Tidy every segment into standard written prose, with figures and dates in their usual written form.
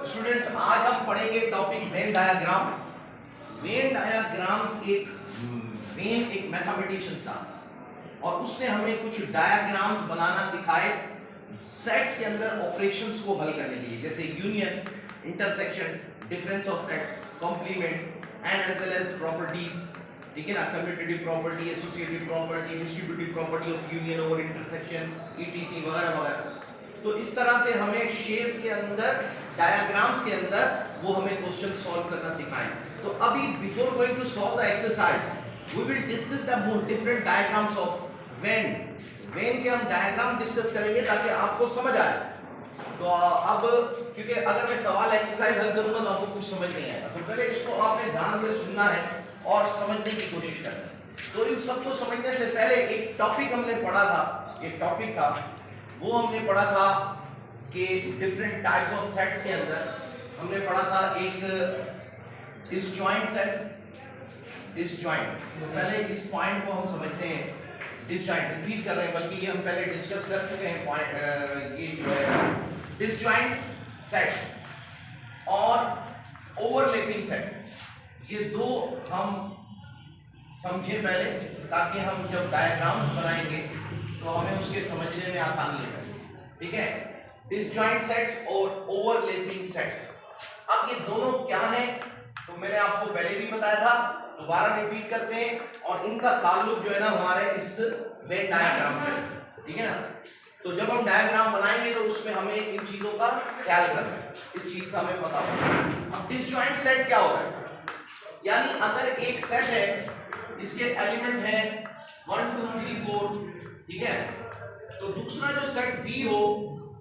Students आज हम पढ़ेंगे topic Venn diagram. Venn diagrams एक मैथमेटिशियन था और उसने हमें कुछ डायग्राम्स बनाना सिखाए सेट्स के अंदर ऑपरेशंस को हल करने के लिए, जैसे union, intersection, difference of sets, complement and as well as properties. ठीक है ना, commutative property, associative property, distributive property of union और इंटरसेक्शन, ईटीसी वगैरह वगैरह। तो इस तरह से हमें शेप्स के अंदर, डायग्राम्स के अंदर वो हमें क्वेश्चन सॉल्व करना सिखाएं। तो अभी before going to solve the exercise we will discuss the more different diagrams of Venn के हम डायग्राम डिस्कस करेंगे ताकि आपको समझ आए। तो अब क्योंकि अगर मैं सवाल एक्सरसाइज हल करूंगा तो आपको कुछ समझ नहीं आएगा, तो पहले इसको आपने ध्यान से सुनना है और समझने की कोशिश करना है। तो इन सबको समझने से पहले एक टॉपिक हमने पढ़ा था, एक टॉपिक था वो हमने पढ़ा था कि डिफरेंट टाइप्स ऑफ सेट्स के अंदर हमने पढ़ा था एक डिसजॉइंट सेट, डिसजॉइंट। तो पहले इस पॉइंट को हम समझते हैं, डिसजॉइंट रिपीट कर रहे हैं बल्कि ये हम पहले डिस्कस कर चुके हैं पॉइंट। ये जो है डिसजॉइंट सेट और ओवरलैपिंग सेट, ये दो हम समझे पहले ताकि हम जब डायग्राम्स बनाएंगे तो हमें उसके समझने में आसानी हो। ठीक है, डिसजॉइंट सेट्स और ओवरलैपिंग सेट्स। अब ये दोनों क्या हैं तो मैंने आपको पहले भी बताया था, दोबारा रिपीट करते हैं और इनका ताल्लुक जो है ना हमारे इस वेन डायग्राम से। ठीक है ना, तो जब हम डायग्राम बनाएंगे तो उसमें हमें इन चीजों का ख्याल करना है, इस चीज का हमें पता होगा। अब डिसजॉइंट सेट क्या होता है, यानी अगर एक सेट है, इसके एलिमेंट है 1 2 3 4, ठीक है, तो दूसरा जो सेट बी हो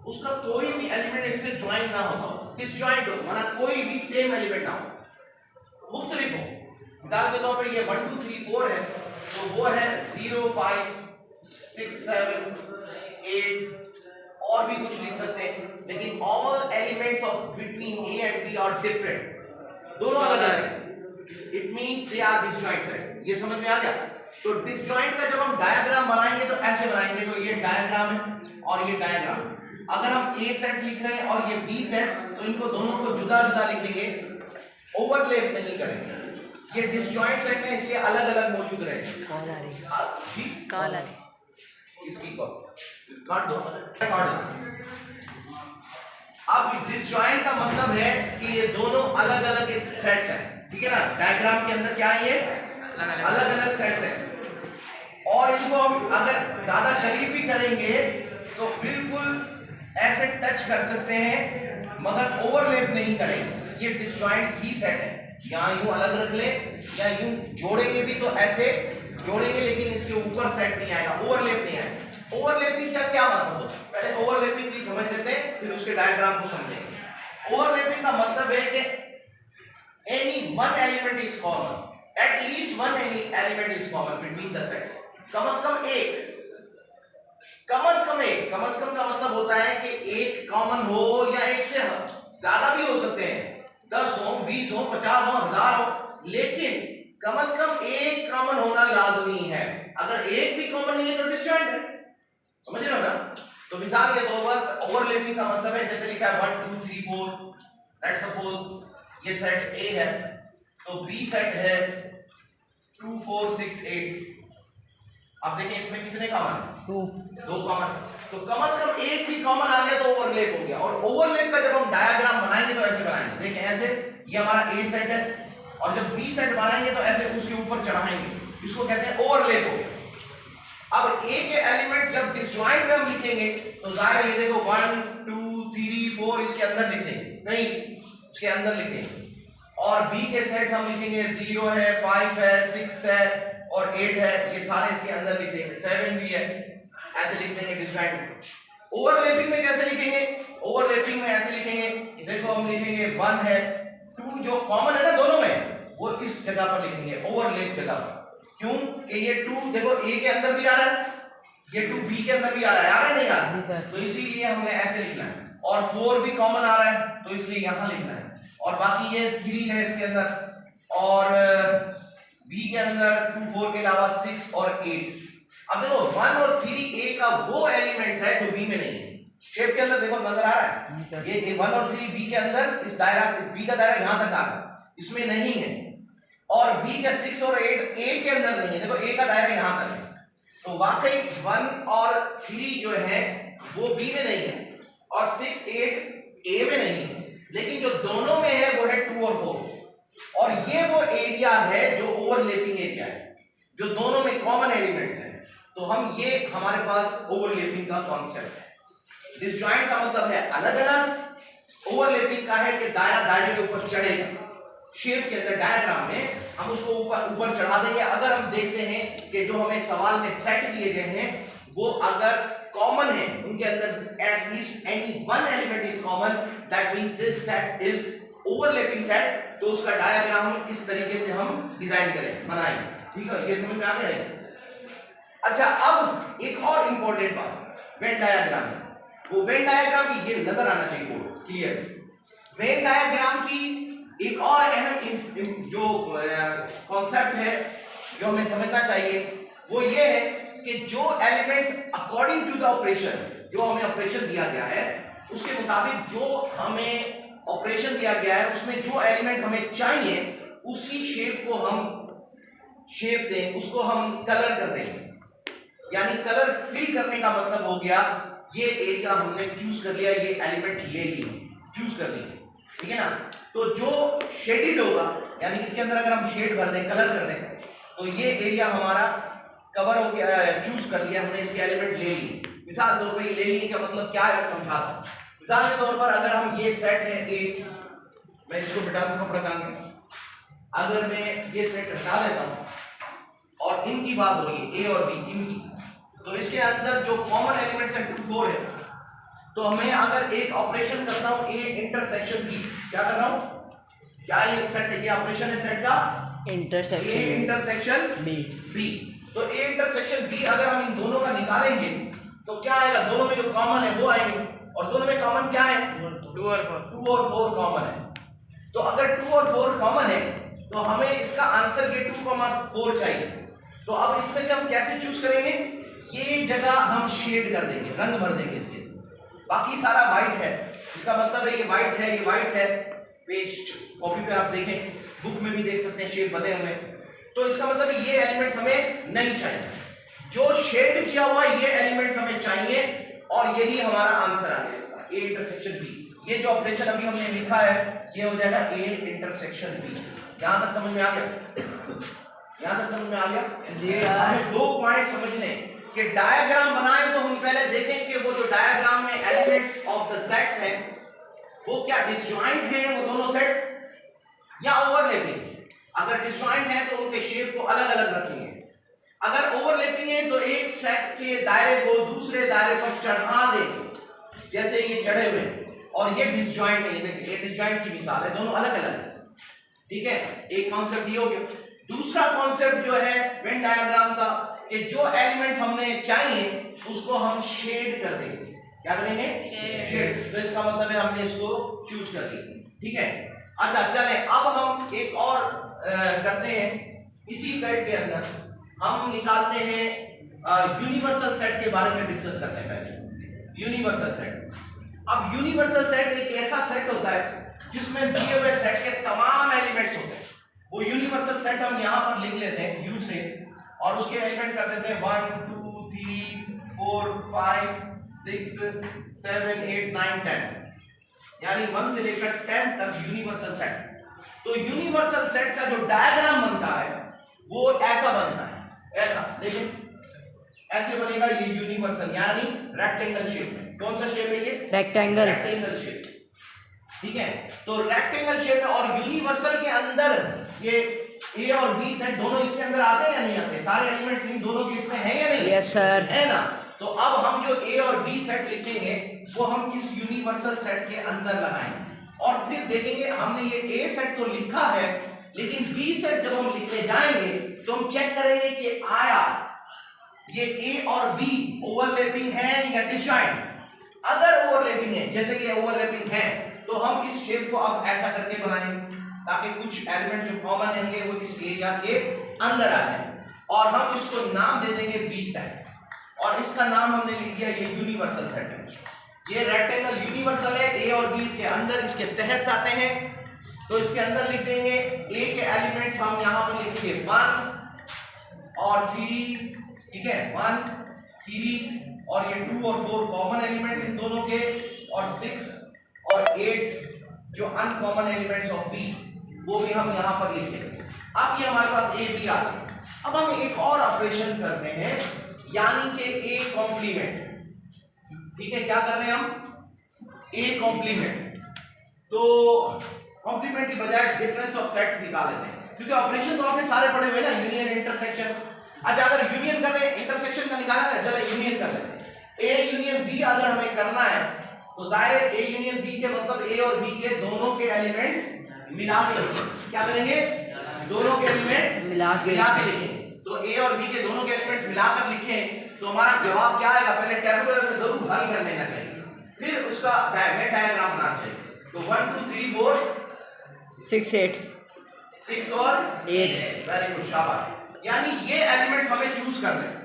उसका कोई भी एलिमेंट इससे ज्वाइन ना होता हो, डिसजॉइंट हो, माना कोई भी सेम एलिमेंट ना हो, मुख्तलिफ हो। मिसाल के तौर पे ये 1 2 3 4 है तो वो है 0 5 6 7 8 और भी कुछ लिख सकते हैं, लेकिन all elements of between A and B are different, दोनों अलग अलग हैं। It means they are disjoint set. ये समझ में आ गया? तो डिसजॉइंट का जब हम डायग्राम बनाएंगे तो ऐसे बनाएंगे, तो ये डायग्राम है और ये डायग्राम। अगर हम ए सेट लिख रहे हैं और ये बी सेट तो इनको दोनों को जुदा जुदा लिखेंगे, ओवरलैप नहीं करेंगे। ये डिसजॉइंट सेट है इसलिए अलग अलग मौजूद रहेंगे। कॉल आ रही है, इसकी कॉल काट दो, काट दो। अब डिसजॉइंट का मतलब है कि ये दोनों अलग अलग सेट्स हैं। ठीक है ना, डायग्राम के अंदर क्या है, ये अलग अलग सेट्स हैं और इनको हम अगर ज्यादा करीब भी करेंगे तो बिल्कुल ऐसे टच कर सकते हैं मगर ओवरलैप नहीं करेंगे। ये डिसजॉइंट ही सेट है, यहाँ यूं अलग रख ले या यूं जोड़ेंगे भी तो ऐसे जोड़ेंगे लेकिन इसके ऊपर सेट नहीं आएगा, ओवरलैप नहीं आएगा। ओवरलैपिंग का क्या मतलब होता है, पहले ओवरलैपिंग भी समझ लेते हैं फिर उसके डायग्राम को समझेंगे। ओवरलैपिंग का मतलब है कि any one element is common, at least one element is common between the sets। कम से कम एक, कम से कम का मतलब होता है कि एक कॉमन हो या एक से ज्यादा भी हो सकते हैं, 10 हो 20 हो 50 हो 1000 हो, लेकिन कम से कम एक कॉमन होना लाजमी है। अगर एक भी कॉमन नहीं है तो डिसजॉइंट है, समझ रहे हो ना? तो मिसाल के तौर पर ओवरलैपिंग का मतलब है जैसे लिखा है 1 2 3 4, लेट्स सपोज ये सेट ए है तो बी सेट है 2 4 6 8। अब देखिए इसमें कितने कॉमन है, दो कॉमन। तो कम से कम एक भी कॉमन आ गया तो ओवरलैप हो गया। और ओवरलैप का जब हम डायग्राम बनाएंगे तो ऐसे बनाएंगे, देखिए ऐसे, ये हमारा ए सेट है और जब बी सेट बनाएंगे तो ऐसे उसके ऊपर चढ़ाएंगे, इसको कहते हैं ओवरलैप हो गया। अब ए के एलिमेंट जब डिसजॉइंट में हम लिखेंगे तो जाहिर है ये देखो 1 2 3 4 इसके अंदर लिखेंगे, कहीं इसके अंदर लिखेंगे, और बी के सेट हम लिखेंगे 0 है 5 है 6 है और 8 है, ये सारे इसके अंदर लिख देंगे, 7 भी है, ऐसे लिख देंगे डिसजॉइंट। ओवरलैपिंग में कैसे लिखेंगे, ओवरलैपिंग में ऐसे लिखेंगे, देखो हम लिखेंगे 1 है 2 जो कॉमन है ना दोनों में वो इस जगह पर लिखेंगे, ओवरलैप जगह पर। क्यों कि ये 2 देखो ए के अंदर भी आ रहा है, ये 2 बी के अंदर भी आ रहा है नहीं आ रहा, तो इसीलिए हमने ऐसे लिखना है। और 4 भी कॉमन आ रहा है तो इसलिए यहां लिखना है, और बाकी ये 3 है इसके अंदर और बी के अंदर 2 4 के अलावा 6 और 8। अब देखो 1 और 3 ए का वो एलिमेंट है जो बी में नहीं है, शेप के अंदर देखो नजर आ रहा है, ये 1 और 3 बी के अंदर इस दायरा, इस बी का दायरा यहां तक आ रहा है, इसमें नहीं है। और बी का 6 और 8 ए के अंदर नहीं है, देखो ए का दायरा यहां तक है। तो वाकई 1 और 3 जो है वो बी में नहीं है और 6 8 ए में नहीं है, लेकिन जो दोनों में है वो है 2 और 4। और ये वो एरिया है जो ओवरलैपिंग एरिया है, जो दोनों में कॉमन एलिमेंट्स हैं। तो हम ये हमारे पास ओवरलैपिंग का कॉन्सेप्ट है। डिसजॉइंट का मतलब है अलग अलग, ओवरलैपिंग का है कि दायरा दायरे के ऊपर चढ़ेगा। शेप के अंदर डायग्राम में हम उसको ऊपर चढ़ा देंगे। अगर हम देखते हैं कि जो हमें सवाल में सेट दिए गए हैं वो अगर कॉमन है, उनके अंदर at least any one element is common, that means this set is overlapping set. तो उसका डायग्राम इस तरीके से हम डिजाइन करें, बनाएंगे। ठीक है, ये समझ में आ गया? अच्छा, अब एक और इंपॉर्टेंट बात, वेन डायग्राम। वो वेन डायग्राम की ये नजर आना चाहिए बोर्ड क्लियर। वेन डायग्राम की एक और अहम जो कॉन्सेप्ट है जो हमें समझना चाहिए वो ये है कि जो elements according to the operation, जो हमें ऑपरेशन दिया गया है उसके मुताबिक जो हमें ऑपरेशन दिया गया है उसमें जो एलिमेंट हमें चाहिए उसी शेप को हम शेप दें, उसको हम कलर कर देंगे। यानी कलर फिल करने का मतलब हो गया ये एरिया हमने चूज कर लिया, ये एलिमेंट ले लिए, चूज कर लिए, ठीक है ना। तो जो शेडेड होगा, यानी इसके अंदर अगर हम शेड भर दें, कलर कर दें, तो ये एरिया हमारा कवर हो गया, चूज कर लिया हमने, इसके एलिमेंट ले लिए। मिसाल के तौर पर ले लिए का मतलब क्या है समझाता हूं। मिसाल के तौर पर अगर हम ये सेट है ए, मैं इसको हटा दूंगा कपड़ा कान के, अगर मैं ये सेट हटा देता हूं और इनकी बात हो रही है ए और बी इनकी, तो इसके अंदर जो कॉमन एलिमेंट्स है 2 4 है। तो मैं अगर एक ऑपरेशन करता हूं ए इंटरसेक्शन बी, क्या कर रहा हूं, क्या ये सेट है, ये ऑपरेशन है सेट का इंटरसेक्शन ए इंटरसेक्शन बी। तो ए इंटरसेक्शन बी अगर हम इन दोनों का निकालेंगे तो क्या आएगा, दोनों में जो कॉमन है वो आएंगे। और दोनों में कॉमन क्या है, 2 और 4 कॉमन है। तो अगर 2 और 4 कॉमन है तो हमें इसका आंसर ये 2, 4 चाहिए। तो अब इसमें से हम कैसे चूज करेंगे, ये जगह हम शेड कर देंगे, रंग भर देंगे इसके। बाकी सारा व्हाइट है, इसका मतलब है ये व्हाइट है, ये व्हाइट है। पेज कॉपी पे आप देखें, बुक में भी देख सकते हैं शेड बने हुए। तो इसका मतलब ये एलिमेंट्स हमें नहीं चाहिए, जो शेड किया हुआ ये एलिमेंट्स हमें चाहिए। और यही हमारा आंसर आ गया इसका, ए इंटरसेक्शन बी। ये जो ऑपरेशन अभी हमने लिखा है ये हो जाएगा ए इंटरसेक्शन बी। यहां तक समझ में आ गया? यहां तक समझ में आ गया? ये हमें 2 पॉइंट समझने कि डायग्राम बनाए तो हम पहले देखें कि वो जो डायग्राम में एलिमेंट्स ऑफ द सेट्स हैं वो क्या डिसजॉइंट हैं, वो दोनों सेट, या ओवरलैपिंग। अगर डिसजॉइंट है तो उनके शेप को अलग अलग रखेंगे। अगर ओवरलैपिंग है तो एक सेट के दायरे को दूसरे दायरे पर चढ़ा देंगे, जैसे ये चढ़े हुए। और ये डिसजॉइंट है, देखिए ये डिसजॉइंट की मिसाल है, दोनों अलग अलग है। ठीक है, एक कॉन्सेप्ट ये हो गया। दूसरा कॉन्सेप्ट जो है वेन डायग्राम का, कि जो एलिमेंट्स हमने चाहिए उसको हम शेड कर देंगे। क्या करेंगे, शेड। तो इसका मतलब है हमने इसको चूज कर लिया। ठीक है, अच्छा चले अब हम एक और करते हैं। इसी सेट के अंदर हम निकालते हैं यूनिवर्सल सेट के बारे में डिस्कस करते हैं। पहले यूनिवर्सल सेट। अब यूनिवर्सल सेट एक ऐसा सेट होता है जिसमें दिए हुए सेट के तमाम एलिमेंट्स होते हैं। वो यूनिवर्सल सेट हम यहां पर लिख लेते हैं यू से, और उसके एलिमेंट कर देते हैं 1 2 3 4 5 6 7 8 9 10, यानी 1 से लेकर 10 तक यूनिवर्सल सेट। तो यूनिवर्सल सेट का जो डायग्राम बनता है वो ऐसा बनता है, ऐसा देखिए ऐसे बनेगा ये यूनिवर्सल, यानी रेक्टेंगल शेप में। कौन सा शेप है ये, रेक्टेंगल शेप। ठीक है, तो रेक्टेंगल शेप में और यूनिवर्सल के अंदर ये ए और बी सेट दोनों इसके अंदर आते हैं या नहीं आते, सारे एलिमेंट्स इन दोनों के इसमें हैं या नहीं? यस सर, है ना। तो अब हम जो ए और बी सेट लिखेंगे वो हम इस यूनिवर्सल सेट के अंदर लगाएंगे और फिर देखेंगे हमने ये ए सेट तो लिखा है, लेकिन बी सेट जब हम लिखने जाएंगे तो हम चेक करेंगे कि आया ये ए और बी ओवरलैपिंग है या डिसजॉइंट। अगर ओवरलैपिंग है, जैसे कि ओवरलैपिंग है, तो हम इस शेप को अब ऐसा करके बनाएंगे ताकि कुछ एलिमेंट जो कॉमन होंगे वो इस एरिया के अंदर आ जाए, और हम इसको नाम दे देंगे बी सेट, और इसका नाम हमने लिख दिया ये यूनिवर्सल सेट है। ये रेक्टेंगल यूनिवर्सल है, ए और बी इसके अंदर इसके तहत आते हैं, तो इसके अंदर लिख देंगे ए के एलिमेंट्स हम यहां पर लिखेंगे 1 और 3, ठीक है, 1 3 और ये 2 और 4 कॉमन एलिमेंट्स इन दोनों के, और 6 और 8 जो अनकॉमन एलिमेंट्स ऑफ बी वो भी हम यहां पर लिखेंगे। अब ये हमारे पास ए बी आ गया। अब हम एक और ऑपरेशन करते हैं, यानी कि ए कॉम्प्लीमेंट, ठीक है, क्या कर रहे हैं हम, ए कॉम्प्लीमेंट। तो कॉम्प्लीमेंट की बजाय डिफरेंस ऑफ सेट्स निकाल लेते हैं, क्योंकि ऑपरेशन तो आपने सारे पढ़े हुए ना, यूनियन इंटरसेक्शन। अच्छा, अगर यूनियन कर रहे हैं, इंटरसेक्शन का निकालना है, चलो यूनियन कर लेते हैं। ए यूनियन बी अगर हमें करना है तो जाहिर है ए यूनियन बी के मतलब ए और बी के दोनों के एलिमेंट्स मिला के लिखेंगे। क्या करेंगे, दोनों के एलिमेंट्स मिला के लिखेंगे। तो ए और बी के दोनों के एलिमेंट्स मिलाकर लिखें तो हमारा जवाब क्या आएगा, पहले टेबुलर में जरूर हल कर लेना चाहिए, फिर उसका वेन डायग्राम बनाना चाहिए। तो 1 2 3 4 6 8 6 और 8, वेरी गुड, शाबाश। यानी ये एलिमेंट्स हमें चूज करने हैं।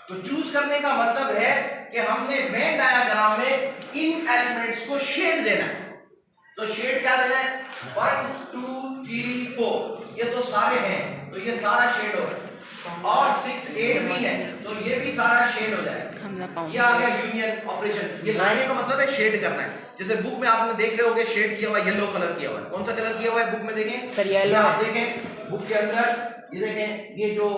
तो चूज करने का मतलब है कि हमने वेन डायग्राम में इन एलिमेंट्स को शेड देना है। तो शेड क्या देना है, 1 2 3 4, ये तो सारे हैं, तो ये सारा शेड हो गया, और 6 8 भी है, तो ये भी सारा शेड हो जाएगा। ये आ गया यूनियन ऑपरेशन। ये लाने का मतलब है शेड करना है। जैसे बुक में आपने देख रहे होगे शेड किया हुआ येलो कलर किया हुआ है। कौन सा कलर किया हुआ है बुक में, देखें सर येलो। आप देखें बुक के अंदर, ये देखें, ये जो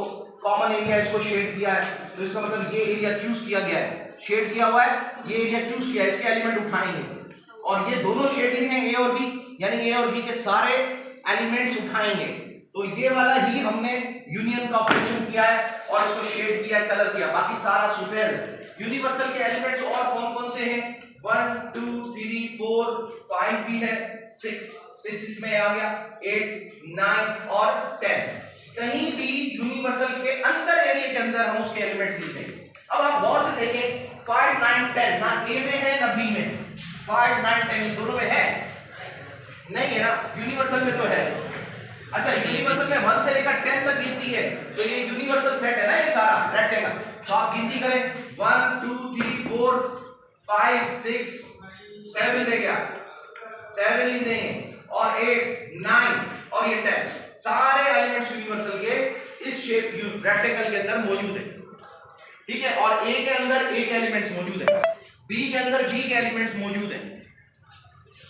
कॉमन एरिया इसको शेड किया है, तो इसका मतलब ये एरिया चूज किया गया है, शेड किया हुआ है, ये एरिया चूज किया है, इसके एलिमेंट उठाएंगे, और ये दोनों शेडिंग है ए और बी, यानी ए और बी के सारे एलिमेंट्स उठाएंगे। तो ये वाला ही हमने यूनियन का ऑपरेशन किया है और इसको शेड किया, कलर किया, बाकी सारा सफेद। यूनिवर्सल के एलिमेंट्स और कौन-कौन से हैं, 1 2 3 4 5 भी है, 6 इसमें आ गया, 8 9 और 10। कहीं भी यूनिवर्सल के अंदर एरिया के अंदर हम उसके एलिमेंट्स लिखेंगे। अब आप गौर से देखें 5 9 10 ना ए में है ना बी में, 5 9 10 दोनों में है नहीं है ना, यूनिवर्सल में तो है। अच्छा, यूनिवर्सल में 1 से लेकर 10 तक गिनती है, तो ये यूनिवर्सल सेट है ना, ये सारा रेक्टेंगल। तो आप गिनती करें 1 2 3 4 5 6 7 रह गया, 7 लिख देंगे, और 8 9 और ये 10, सारे एलिमेंट्स यूनिवर्सल के इस शेप रेक्टेंगल के अंदर मौजूद है, ठीक है। और ए के अंदर ए के एलिमेंट्स मौजूद है, बी के अंदर बी के एलिमेंट्स मौजूद है,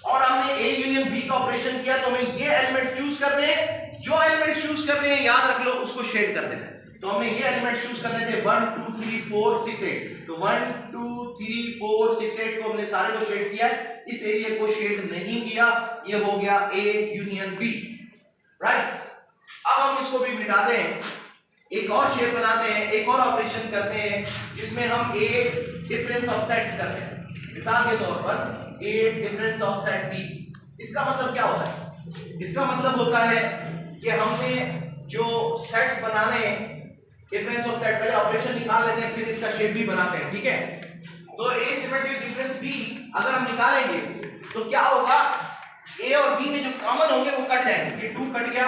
और हमने ए यूनियन बी का ऑपरेशन किया, तो हमें ये एलिमेंट चूज करने हैं। जो एलिमेंट चूज करने हैं याद रख लो, उसको शेड कर देना है। तो हमने ये एलिमेंट चूज करने थे 1 2 3 4 6 8, तो 1 2 3 4 6 8 को हमने सारे को शेड किया, इस एरिया को शेड नहीं किया, ये हो गया ए यूनियन बी, राइट। अब हम इसको भी मिटा दें, एक और शेप बनाते हैं, एक और ऑपरेशन करते हैं जिसमें हम ए डिफरेंस ऑफ सेट्स करते हैं। मिसाल के तौर पर ए डिफरेंस ऑफ सेट बी, इसका मतलब क्या होता है, इसका मतलब होता है कि हमने जो सेट्स बनाने हैं, डिफरेंस ऑफ सेट, पहले ऑपरेशन निकाल लेते हैं, फिर इसका शेप भी बनाते हैं, ठीक है। तो ए सिमेट्रिक डिफरेंस बी अगर हम निकालेंगे तो क्या होगा, ए और बी में जो कॉमन होंगे वो कट जाएंगे, ये 2 कट गया,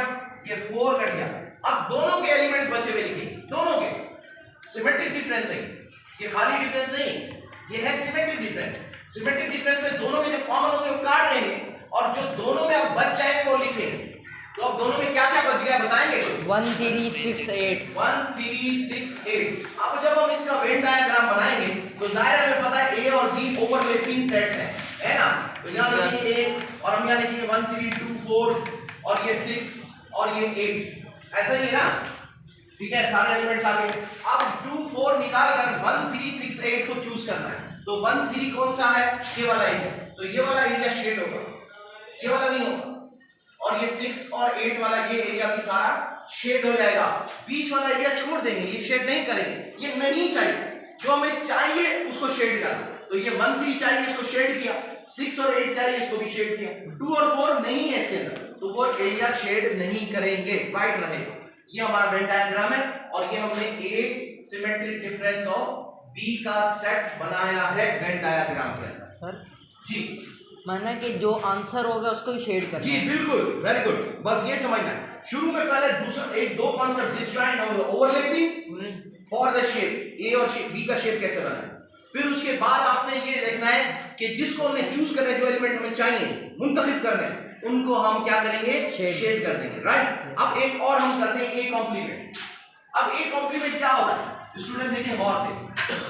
ये 4 कट गया। अब दोनों के एलिमेंट्स बचे हुए लिखेंगे, दोनों के सिमेट्रिक डिफरेंस है, ये खाली डिफरेंस नहीं, ये है सिमेट्रिक डिफरेंस। सिमेट्रिक डिफरेंस में दोनों में जो कॉमन होंगे वो काट देंगे, और जो दोनों में अब बच जाएंगे वो लिखेंगे। तो अब दोनों में क्या क्या बच गया बताएंगे, 1 3 6 8 1 3 6 8। अब जब हम इसका वेन डायग्राम बनाएंगे तो जाहिर है हमें पता है ए और बी ओवरलैपिंग सेट्स हैं, है ना। तो यहाँ लिखेंगे ए और हम यहाँ लिखेंगे 1 3 2 4 और ये 6 और ये 8, ऐसा ही है ना, ठीक है, सारे एलिमेंट्स आ गए। अब 2 4 निकाल कर 1 3 6 8 को चूज करना है। तो 1 3 कौन सा है, ये वाला एरिया, तो ये वाला एरिया शेड होगा, ये वाला नहीं होगा, और ये 6 और 8 वाला ये एरिया भी सारा शेड हो जाएगा। बीच वाला एरिया छोड़ देंगे, ये शेड नहीं करेंगे, ये नहीं चाहिए, जो हमें चाहिए उसको शेड करना। तो ये 1 3 चाहिए, इसको शेड किया, 6 और 8 चाहिए, इसको भी शेड किया, 2 और 4 नहीं है इसके अंदर, तो वो एरिया शेड नहीं करेंगे, वाइट रहेगा। ये हमारा वेन डायग्राम है, और ये हमने एक सिमेट्रिक डिफरेंस ऑफ बी का सेट बनाया है वेन डायग्राम के अंदर। सर जी, माना कि जो आंसर होगा उसको ही शेड करना जी है। बिल्कुल, वेरी गुड, बस ये समझना है। शुरू में पहले दूसरा दो कॉन्सेप्ट, डिसजॉइंट और ओवरलैपिंग फॉर द शेप, ए और शेप बी का शेप कैसे बना है, फिर उसके बाद आपने ये देखना है कि जिसको हमने चूज करना है, जो एलिमेंट हमें चाहिए मुंतखब करने हैं, उनको हम क्या करेंगे, शेड कर देंगे, राइट। अब एक और हम करते हैं ए कॉम्प्लीमेंट। अब ए कॉम्प्लीमेंट क्या होता है, स्टूडेंट देखें गौर से।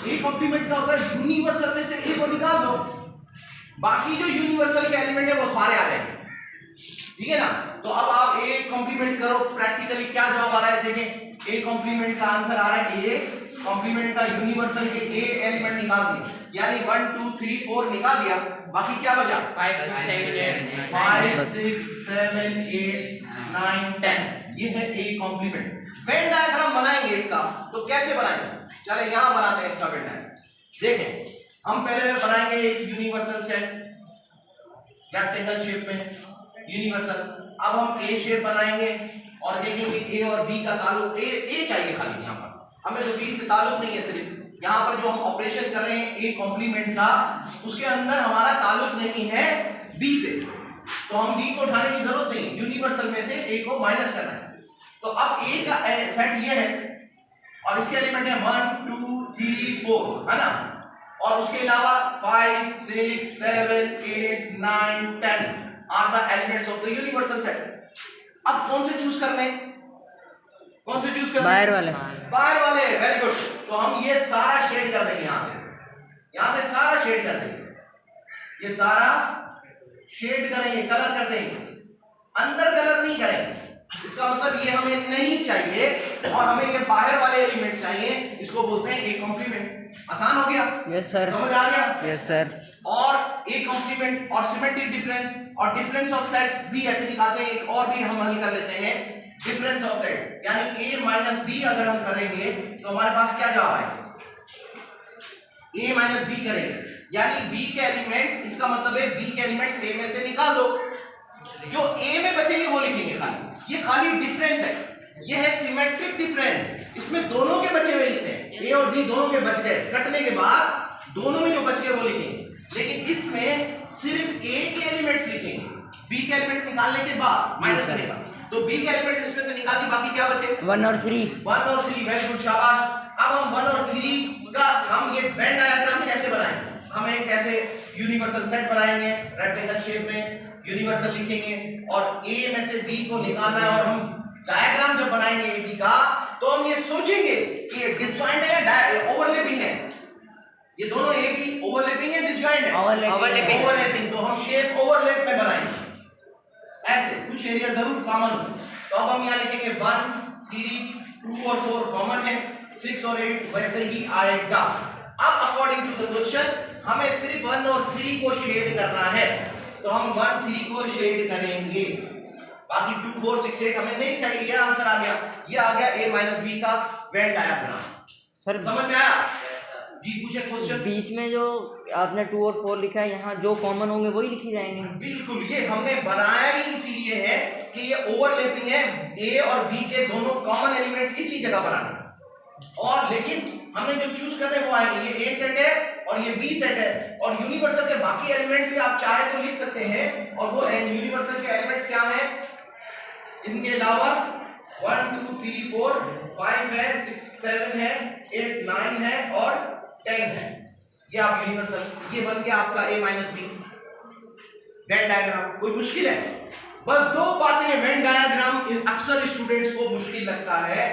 ए कॉम्प्लीमेंट क्या होता है, यूनिवर्सल में से ए को निकाल दो, बाकी जो यूनिवर्सल के एलिमेंट है वो सारे आ जाएंगे, ठीक है ना। तो अब आप ए कॉम्प्लीमेंट करो, प्रैक्टिकली क्या जवाब आ रहा है देखें। ए कॉम्प्लीमेंट का आंसर आ रहा है ए कॉम्प्लीमेंट का यूनिवर्सल के ए एलिमेंट निकाल दिए, यानी 1 2 3 4 निकाल दिया, बाकी क्या बचा 5 6 7 8 9 10। ये है ए कॉम्प्लीमेंट। वेन डायग्राम बनाएंगे इसका, तो कैसे बनाएंगे, चले यहां बनाते हैं इसका वेन डायग्राम। देखें हम पहले बनाएंगे एक यूनिवर्सल सेट रेक्टेंगल शेप में, यूनिवर्सल। अब हम ए शेप बनाएंगे और देखेंगे ए और बी का ताल्लुक, ए चाहिए खाली, यहाँ पर हमें तो बी से ताल्लुक नहीं है, सिर्फ यहाँ पर जो हम ऑपरेशन कर रहे हैं ए कॉम्प्लीमेंट का, उसके अंदर हमारा ताल्लुक नहीं है बी से, तो हम बी को उठाने की जरूरत नहीं, यूनिवर्सल में से ए को माइनस करना है। तो अब ए का सेट ये है और इसके एलिमेंट है 1 2 3 4, है ना, और उसके अलावा 5 6 7 8 9 10 are the elements of the universal set. अब कौन से चूज कर लें, कौन से चूज कर, बाहर वाले, बाहर वाले, वेरी गुड। तो हम ये सारा शेड कर देंगे, यहां से सारा शेड कर देंगे, ये सारा शेड करेंगे, कलर कर देंगे, अंदर कलर नहीं करेंगे। इसका मतलब ये हमें नहीं चाहिए और हमें ये बाहर वाले एलिमेंट्स चाहिए, इसको बोलते हैं ए कॉम्प्लीमेंट। आसान हो गया, यस सर, समझ आ गया, यस सर। और ए कॉम्प्लीमेंट और सिमेट्रिक डिफरेंस और डिफरेंस ऑफ सेट्स भी ऐसे निकालते हैं। एक और भी हम हल कर लेते हैं, डिफरेंस ऑफ सेट, यानी a माइनस बी अगर हम करेंगे तो हमारे पास क्या जवाब आएगा, a माइनस बी करेंगे, यानी b के एलिमेंट्स, इसका मतलब है b के एलिमेंट्स a में से निकाल दो, जो a में बचेंगे वो लिखेंगे खाली। ये खाली डिफरेंस है, ये है सिमेट्रिक डिफरेंस, इसमें दोनों के बचे हुए लिखते हैं, a और b दोनों के बच गए, कटने के बाद दोनों में जो बच गए वो लिखेंगे। लेकिन इसमें सिर्फ a के एलिमेंट्स लिखेंगे, b के एलिमेंट्स निकालने के बाद माइनस करेगा, तो b के एलिमेंट इसमें से निकाल दी, बाकी क्या बचे 1 और 3, 1 और 3, वेरी गुड, शाबाश। अब हम 1 और 3 का हम ये वेन डायग्राम कैसे बनाएंगे, हम एक कैसे यूनिवर्सल सेट बनाएंगे रेक्टेंगल शेप में, यूनिवर्सल लिखेंगे और a में से b को निकालना है, और हम डायग्राम जब बनाएंगे ab का, तो हम ये सोचेंगे कि ये डिसजॉइंट है या ओवरलैपिंग है, ये दोनों ab ओवरलैपिंग है डिसजॉइंट है, ओवरलैपिंग, तो हम शेप ओवरलैप में बनाएंगे ऐसे, कुछ एरिया जरूर कॉमन हो। तो अब हम यहाँ लिखेंगे 1 3 2 और 4 कॉमन है, 6 और 8 वैसे ही आएगा। अब अकॉर्डिंग टू द क्वेश्चन हमें सिर्फ 1 और 3 को शेड करना है, तो हम 1 3 को शेड करेंगे, बाकी 2 4 6 8 हमें नहीं चाहिए। ये आंसर आ गया, ये आ गया a माइनस बी का वेन डायग्राम। सर समझ में आया जी, पूछे क्वेश्चन। बीच में जो आपने 2 और 4 लिखा है, यहाँ जो कॉमन होंगे वही लिखी जाएंगे। बिल्कुल, ये हमने बनाया ही इसीलिए है कि ये ओवरलैपिंग है, ए और बी के दोनों कॉमन एलिमेंट्स इसी जगह बनाने, और लेकिन हमने जो चूज करने वो आएंगे, ये ए सेट है और ये बी सेट है, और यूनिवर्सल के बाकी एलिमेंट्स भी आप चाहे तो लिख सकते हैं, और वो यूनिवर्सल के एलिमेंट्स क्या हैं, इनके अलावा 1 2 3 4 5 है, 6 7 है, 8 9 है और 10 है। ये आप यूनिवर्सल, ये बन गया आपका a minus B Venn diagram. कोई मुश्किल है, बस 2 बातें, वेन डायग्राम अक्सर स्टूडेंट्स को मुश्किल लगता है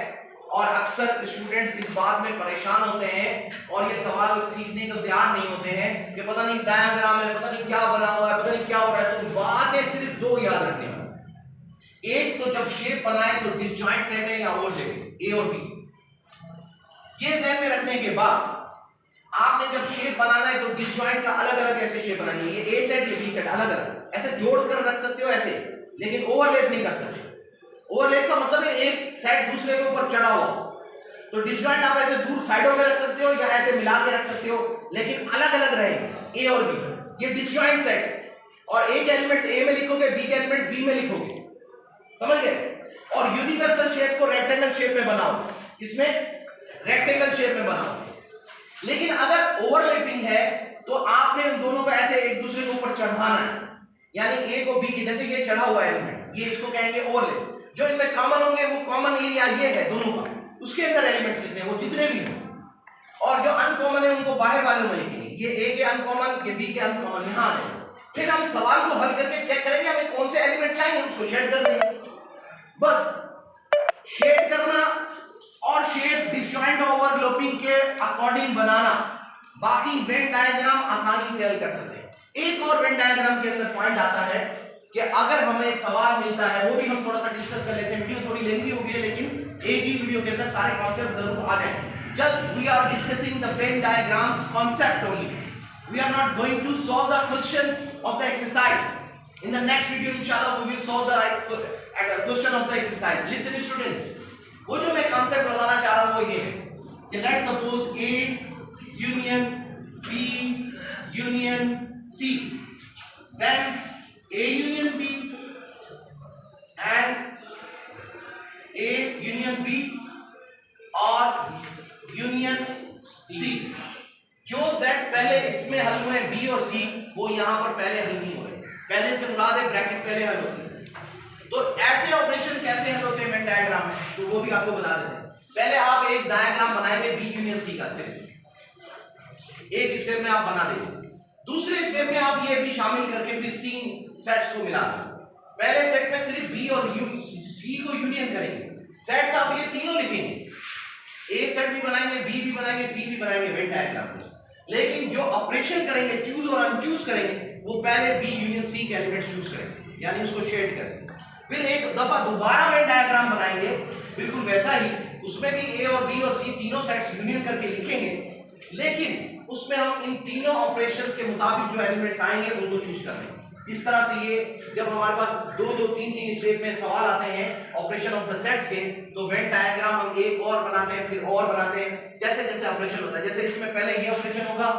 और अक्सर स्टूडेंट्स इस बात में परेशान होते हैं और ये सवाल सीखने को तैयार नहीं होते हैं कि पता नहीं डायग्राम है, पता नहीं क्या बना हुआ है, पता नहीं क्या हो रहा है। तो बातें सिर्फ 2 याद रखने वाली, एक तो जब शेप बनाए तो डिसजॉइंट सेट है या ओवरलैपिंग, ए और बी, ये ध्यान में रखने के बाद आपने जब शेप बनाना है तो डिसजॉइंट का अलग अलग ऐसे शेप बनाएंगे, ये ए सेट ये बी सेट अलग अलग ऐसे जोड़कर रख सकते हो ऐसे, लेकिन ओवरलैप नहीं कर सकते। ओवरलैप का मतलब है एक सेट दूसरे के ऊपर चढ़ा हुआ, तो डिसजॉइंट आप ऐसे दूर साइडों में रख सकते हो या ऐसे मिला के रख सकते हो, लेकिन अलग अलग रहेंगे ए और बी। ये डिसजॉइंट सेट, और ए के एलिमेंट्स ए में लिखोगे, बी के एलिमेंट्स बी में लिखोगे, समझ गए। और यूनिवर्सल शेप को रेक्टेंगल शेप में बनाओ, इसमें रेक्टेंगल शेप में बनाओ, लेकिन अगर ओवरलैपिंग है तो आपने उन दोनों को ऐसे एक दूसरे के ऊपर चढ़ाना है, यानी ए को बी की, जैसे ये चढ़ा हुआ एलिमेंट, ये इसको कहेंगे ओवरलैप। जो इनमें कॉमन होंगे वो कॉमन एरिया ये है दोनों का, उसके अंदर एलिमेंट्स लिखने हैं वो जितने भी हैं, और जो अनकॉमन है उनको बाहर वाले में लिखेंगे। ये ए के अनकॉमन, ये बी के अनकॉमन यहाँ है। फिर हम सवाल को हल करके चेक करेंगे हमें कौन से एलिमेंट चाहिए, उसको शेड कर देंगे। बस शेड करना और शेड डिसजॉइंट ओवरलैपिंग के अकॉर्डिंग बनाना, बाकी वेन डायग्राम आसानी से हल कर सकते हैं। एक और वेन डायग्राम के अंदर पॉइंट आता है कि अगर हमें सवाल मिलता है, वो भी हम थोड़ा सा डिस्कस कर लेते हैं। वीडियो थोड़ी लेंथी हो गई है, लेकिन एक ही वीडियो के अंदर सारे कॉन्सेप्ट जरूर आ जाएंगे। Just we are discussing the Venn diagrams concept only, we are not going to solve the questions of the exercise. In the next video inshallah we will solve the question of the exercise. Listen students, वो जो मैं concept बताना चाह रहा हूँ वो ये है कि let's suppose A union B union C, then A union B and A union B और union C, जो सेट पहले इसमें हल हुए बी और सी, वो यहां पर पहले हल नहीं हुए। पहले से मुराद है ब्रैकेट पहले हल होती है। तो ऐसे ऑपरेशन कैसे हल होते हैं वेन डायग्राम में, तो वो भी आपको बता देते हैं। पहले आप एक डायग्राम बनाएंगे बी यूनियन सी का, सिर्फ एक स्टेप में आप बना देंगे। दूसरे स्टेप में आप ये भी शामिल करके फिर 3 सेट्स को मिला देंगे। पहले सेट में सिर्फ बी और सी को यूनियन करेंगे, सेट्स आप ये तीनों लिखेंगे, ए सेट भी बनाएंगे, बी भी बनाएंगे, सी भी बनाएंगे वेन डायग्राम में। लेकिन जो ऑपरेशन करेंगे, चूज और अनचूज करेंगे, वो पहले बी यूनियन सी के एलिमेंट चूज करेंगे, यानी उसको शेड करेंगे। फिर एक दफा दोबारा वेन डायग्राम बनाएंगे बिल्कुल वैसा ही, उसमें भी ए और बी और सी तीनों सेट्स यूनियन करके लिखेंगे, लेकिन उसमें हम इन तीनों ऑपरेशंस के मुताबिक जो एलिमेंट्स आएंगे उनको चूज कर लेंगे। इस तरह से ये जब हमारे पास 2-3 स्टेप में सवाल आते हैं ऑपरेशन ऑफ द सेट्स के, तो वेन डायग्राम हम एक और बनाते हैं, फिर और बनाते हैं, जैसे जैसे ऑपरेशन होता है। जैसे इसमें पहले ये ऑपरेशन होगा,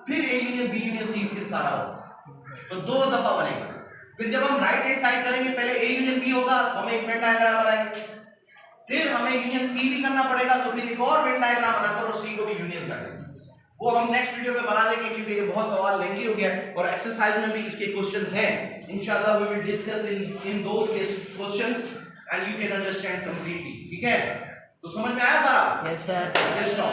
फिर A union B union C, फिर सारा होगा, तो 2 दफा बनेगा। फिर जब हम राइट हैंड साइड करेंगे, पहले ए यूनियन बी होगा, तो हम एक वेन डायग्राम बनाएंगे, फिर हमें यूनियन सी भी करना पड़ेगा, तो फिर एक और वेन डायग्राम बनाकर और सी को भी यूनियन कर देंगे। वो हम नेक्स्ट वीडियो में बना देंगे, क्योंकि ये बहुत सवाल लेंगी हो गया और एक्सरसाइज में भी इसके क्वेश्चन हैं। इंशाल्लाह we will discuss in those questions and you can understand completely. ठीक है, तो समझ में आया सारा? Yes sir. Yes no.